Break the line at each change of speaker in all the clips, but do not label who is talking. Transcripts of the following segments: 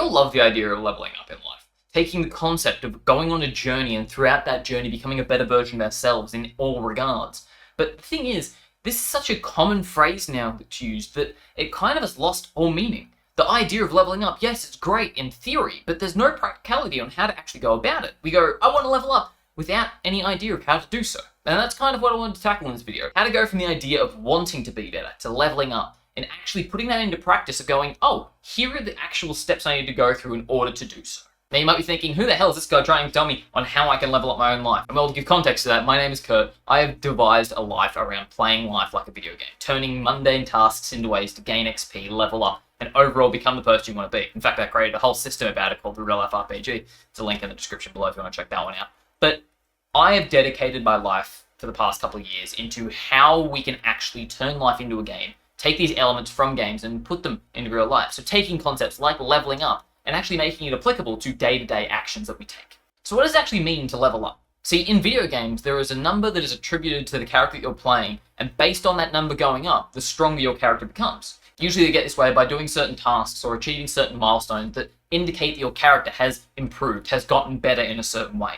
all love the idea of leveling up in life, taking the concept of going on a journey and throughout that journey becoming a better version of ourselves in all regards. But the thing is, this is such a common phrase now that's used that it kind of has lost all meaning. The idea of leveling up, yes, it's great in theory, but there's no practicality on how to actually go about it. We go, I want to level up, without any idea of how to do so. And that's kind of what I wanted to tackle in this video. How to go from the idea of wanting to be better to leveling up, and actually putting that into practice of going, oh, here are the actual steps I need to go through in order to do so. Now you might be thinking, who the hell is this guy trying to tell me on how I can level up my own life? And well, to give context to that, my name is Kurt. I have devised a life around playing life like a video game, turning mundane tasks into ways to gain XP, level up, and overall become the person you want to be. In fact, I created a whole system about it called the Real Life RPG. It's a link in the description below if you want to check that one out. But I have dedicated my life for the past couple of years into how we can actually turn life into a game, take these elements from games and put them into real life. So taking concepts like leveling up and actually making it applicable to day-to-day actions that we take. So what does it actually mean to level up? See, in video games, there is a number that is attributed to the character that you're playing, and based on that number going up, the stronger your character becomes. Usually they get this way by doing certain tasks or achieving certain milestones that indicate that your character has improved, has gotten better in a certain way.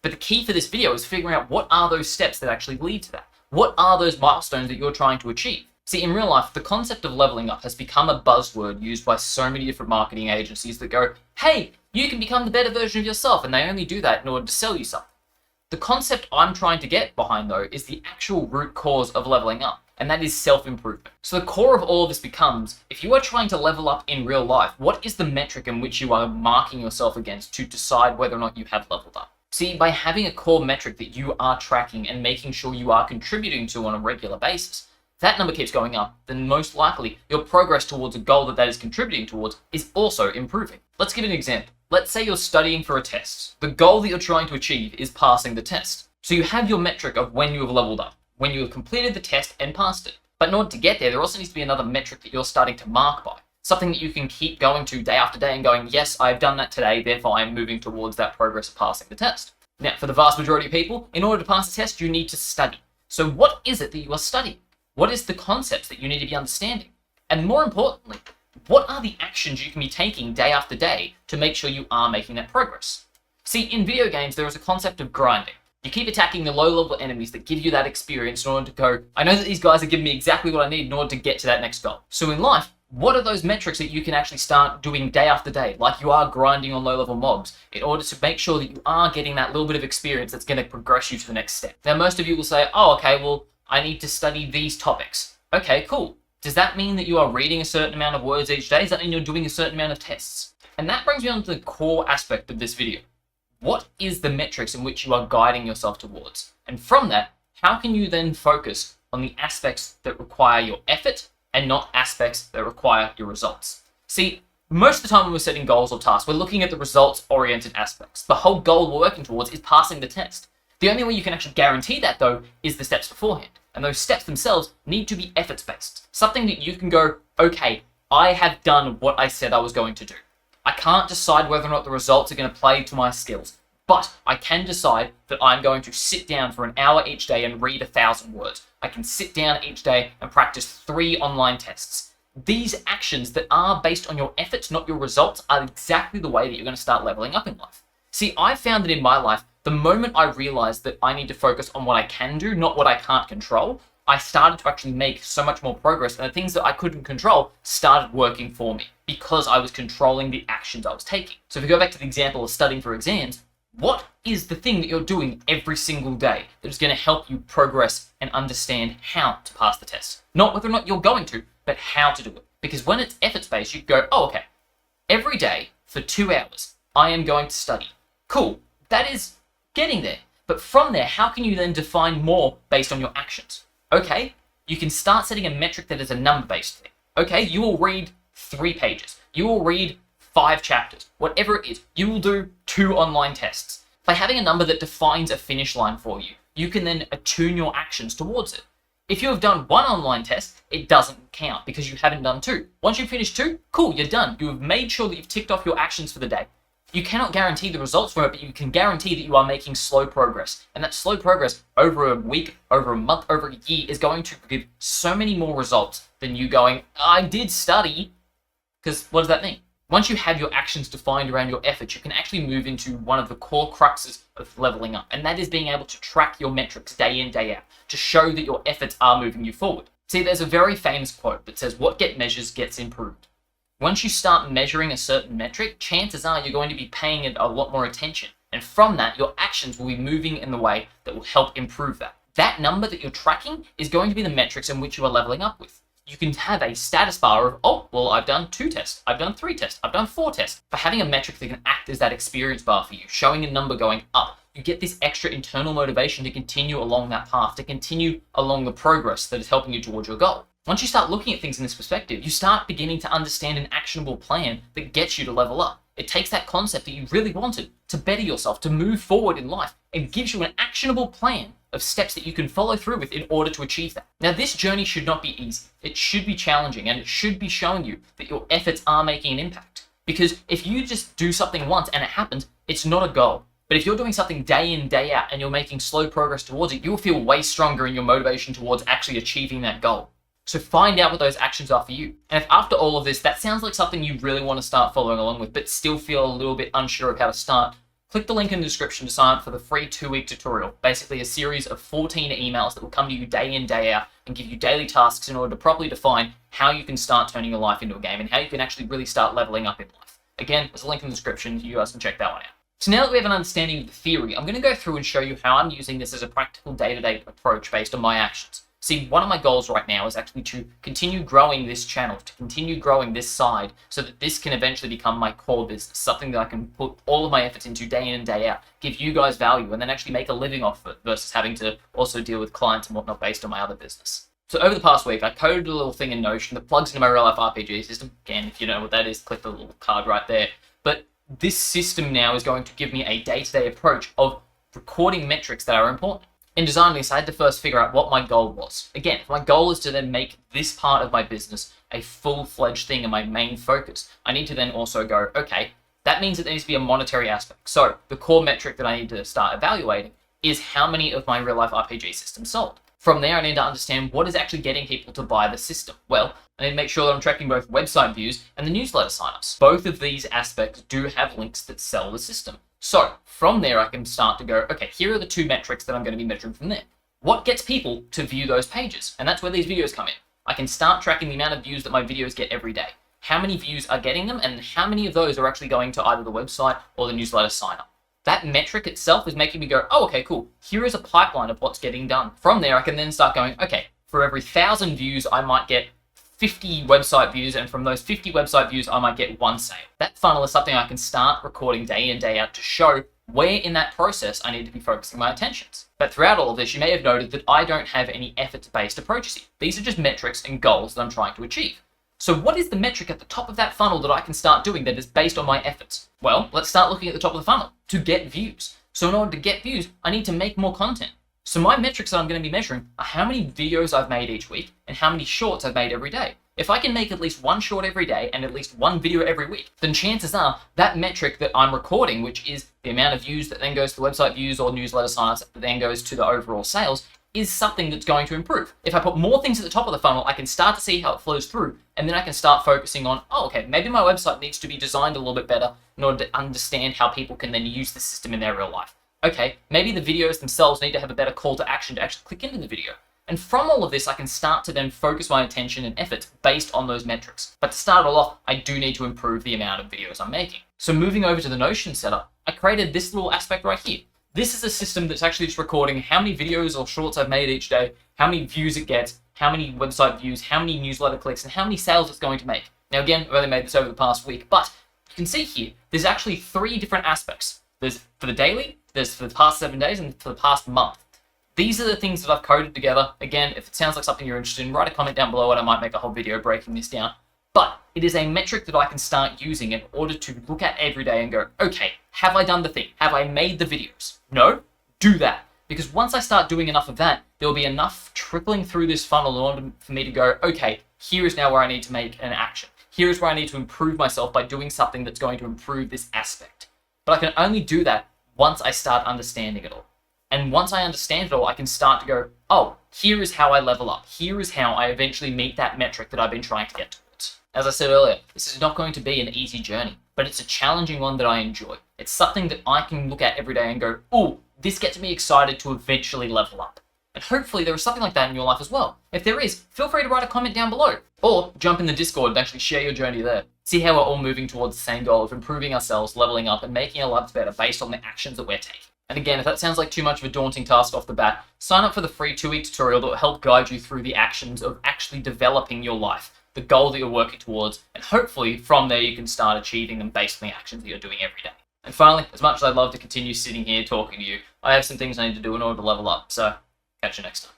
But the key for this video is figuring out what are those steps that actually lead to that. What are those milestones that you're trying to achieve? See, in real life, the concept of leveling up has become a buzzword used by so many different marketing agencies that go, hey, you can become the better version of yourself, and they only do that in order to sell you something. The concept I'm trying to get behind, though, is the actual root cause of leveling up, and that is self-improvement. So the core of all of this becomes, if you are trying to level up in real life, what is the metric in which you are marking yourself against to decide whether or not you have leveled up? See, by having a core metric that you are tracking and making sure you are contributing to on a regular basis, if that number keeps going up, then most likely your progress towards a goal that is contributing towards is also improving. Let's give an example. Let's say you're studying for a test. The goal that you're trying to achieve is passing the test. So you have your metric of when you have leveled up, when you have completed the test and passed it. But in order to get there also needs to be another metric that you're starting to mark by. Something that you can keep going to day after day and going, yes, I've done that today, therefore I'm moving towards that progress of passing the test. Now, for the vast majority of people, in order to pass the test, you need to study. So what is it that you are studying? What is the concepts that you need to be understanding? And more importantly, what are the actions you can be taking day after day to make sure you are making that progress? See, in video games, there is a concept of grinding. You keep attacking the low-level enemies that give you that experience in order to go, I know that these guys are giving me exactly what I need in order to get to that next goal. So in life, what are those metrics that you can actually start doing day after day, like you are grinding on low-level mobs, in order to make sure that you are getting that little bit of experience that's going to progress you to the next step? Now, most of you will say, oh, okay, well, I need to study these topics. Okay, cool. Does that mean that you are reading a certain amount of words each day? Does that mean you're doing a certain amount of tests? And that brings me on to the core aspect of this video. What is the metrics in which you are guiding yourself towards? And from that, how can you then focus on the aspects that require your effort and not aspects that require your results? See, most of the time when we're setting goals or tasks, we're looking at the results-oriented aspects. The whole goal we're working towards is passing the test. The only way you can actually guarantee that, though, is the steps beforehand. And those steps themselves need to be efforts-based. Something that you can go, okay, I have done what I said I was going to do. I can't decide whether or not the results are going to play to my skills, but I can decide that I'm going to sit down for an hour each day and read 1,000 words. I can sit down each day and practice 3 online tests. These actions that are based on your efforts, not your results, are exactly the way that you're going to start leveling up in life. See, I found that in my life, the moment I realized that I need to focus on what I can do, not what I can't control, I started to actually make so much more progress, and the things that I couldn't control started working for me because I was controlling the actions I was taking. So if we go back to the example of studying for exams, what is the thing that you're doing every single day that is going to help you progress and understand how to pass the test? Not whether or not you're going to, but how to do it. Because when it's effort-based, you go, oh, okay, every day for 2 hours, I am going to study. Cool, that is getting there. But from there, how can you then define more based on your actions? Okay, you can start setting a metric that is a number-based thing. Okay, you will read 3 pages. You will read 5 chapters. Whatever it is, you will do 2 online tests. By having a number that defines a finish line for you, you can then attune your actions towards it. If you have done 1 online test, it doesn't count because you haven't done 2. Once you finish 2, cool, you're done. You have made sure that you've ticked off your actions for the day. You cannot guarantee the results from it, but you can guarantee that you are making slow progress. And that slow progress over a week, over a month, over a year is going to give so many more results than you going, I did study. Because what does that mean? Once you have your actions defined around your efforts, you can actually move into one of the core cruxes of leveling up, and that is being able to track your metrics day in, day out, to show that your efforts are moving you forward. See, there's a very famous quote that says, what get measures gets improved. Once you start measuring a certain metric, chances are you're going to be paying it a lot more attention. And from that, your actions will be moving in the way that will help improve that. That number that you're tracking is going to be the metrics in which you are leveling up with. You can have a status bar of, oh, well, I've done 2 tests, I've done 3 tests, I've done 4 tests. For having a metric that can act as that experience bar for you, showing a number going up, you get this extra internal motivation to continue along that path, to continue along the progress that is helping you towards your goal. Once you start looking at things in this perspective, you start beginning to understand an actionable plan that gets you to level up. It takes that concept that you really wanted to better yourself, to move forward in life, and gives you an actionable plan of steps that you can follow through with in order to achieve that. Now, this journey should not be easy. It should be challenging, and it should be showing you that your efforts are making an impact. Because if you just do something once and it happens, it's not a goal. But if you're doing something day in, day out, and you're making slow progress towards it, you'll feel way stronger in your motivation towards actually achieving that goal. So find out what those actions are for you. And if after all of this, that sounds like something you really want to start following along with, but still feel a little bit unsure of how to start, click the link in the description to sign up for the free 2-week tutorial. Basically a series of 14 emails that will come to you day in, day out, and give you daily tasks in order to properly define how you can start turning your life into a game and how you can actually really start leveling up in life. Again, there's a link in the description. You guys can check that one out. So now that we have an understanding of the theory, I'm going to go through and show you how I'm using this as a practical day-to-day approach based on my actions. See, one of my goals right now is actually to continue growing this channel, to continue growing this side, so that this can eventually become my core business, something that I can put all of my efforts into day in and day out, give you guys value, and then actually make a living off it versus having to also deal with clients and whatnot based on my other business. So over the past week, I coded a little thing in Notion that plugs into my real-life RPG system. Again, if you don't know what that is, click the little card right there. But this system now is going to give me a day-to-day approach of recording metrics that are important. In designing this, I had to first figure out what my goal was. Again, if my goal is to then make this part of my business a full-fledged thing and my main focus, I need to then also go, okay, that means that there needs to be a monetary aspect. So the core metric that I need to start evaluating is how many of my real-life RPG systems sold. From there, I need to understand what is actually getting people to buy the system. Well, I need to make sure that I'm tracking both website views and the newsletter signups. Both of these aspects do have links that sell the system. So from there, I can start to go, okay, here are the 2 metrics that I'm going to be measuring from there. What gets people to view those pages? And that's where these videos come in. I can start tracking the amount of views that my videos get every day. How many views are getting them, and how many of those are actually going to either the website or the newsletter sign up. That metric itself is making me go, oh, okay, cool. Here is a pipeline of what's getting done. From there, I can then start going, okay, for every 1,000 views, I might get 50 website views, and from those 50 website views, I might get 1 sale. That funnel is something I can start recording day in, day out to show where in that process I need to be focusing my attentions. But throughout all of this, you may have noted that I don't have any effort-based approaches here. These are just metrics and goals that I'm trying to achieve. So what is the metric at the top of that funnel that I can start doing that is based on my efforts? Well, let's start looking at the top of the funnel, to get views. So in order to get views, I need to make more content. So my metrics that I'm going to be measuring are how many videos I've made each week and how many shorts I've made every day. If I can make at least 1 short every day and at least 1 video every week, then chances are that metric that I'm recording, which is the amount of views that then goes to the website views or newsletter signups that then goes to the overall sales, is something that's going to improve. If I put more things at the top of the funnel, I can start to see how it flows through, and then I can start focusing on, oh, okay, maybe my website needs to be designed a little bit better in order to understand how people can then use the system in their real life. Okay, maybe the videos themselves need to have a better call to action to actually click into the video. And from all of this, I can start to then focus my attention and efforts based on those metrics. But to start it all off, I do need to improve the amount of videos I'm making. So moving over to the Notion setup, I created this little aspect right here. This is a system that's actually just recording how many videos or shorts I've made each day, how many views it gets, how many website views, how many newsletter clicks, and how many sales it's going to make. Now again, I've only made this over the past week, but you can see here, there's actually 3 different aspects. There's for the daily, there's for the past 7 days, and for the past month. These are the things that I've coded together. Again, if it sounds like something you're interested in, write a comment down below and I might make a whole video breaking this down. But it is a metric that I can start using in order to look at every day and go, okay, have I done the thing? Have I made the videos? No? Do that. Because once I start doing enough of that, there will be enough trickling through this funnel in order for me to go, okay, here is now where I need to make an action. Here is where I need to improve myself by doing something that's going to improve this aspect. But I can only do that once I start understanding it all. And once I understand it all, I can start to go, oh, here is how I level up. Here is how I eventually meet that metric that I've been trying to get towards. As I said earlier, this is not going to be an easy journey, but it's a challenging one that I enjoy. It's something that I can look at every day and go, oh, this gets me excited to eventually level up. And hopefully there is something like that in your life as well. If there is, feel free to write a comment down below. Or jump in the Discord and actually share your journey there. See how we're all moving towards the same goal of improving ourselves, leveling up, and making our lives better based on the actions that we're taking. And again, if that sounds like too much of a daunting task off the bat, sign up for the free 2-week tutorial that will help guide you through the actions of actually developing your life, the goal that you're working towards, and hopefully from there you can start achieving them based on the actions that you're doing every day. And finally, as much as I'd love to continue sitting here talking to you, I have some things I need to do in order to level up, so catch you next time.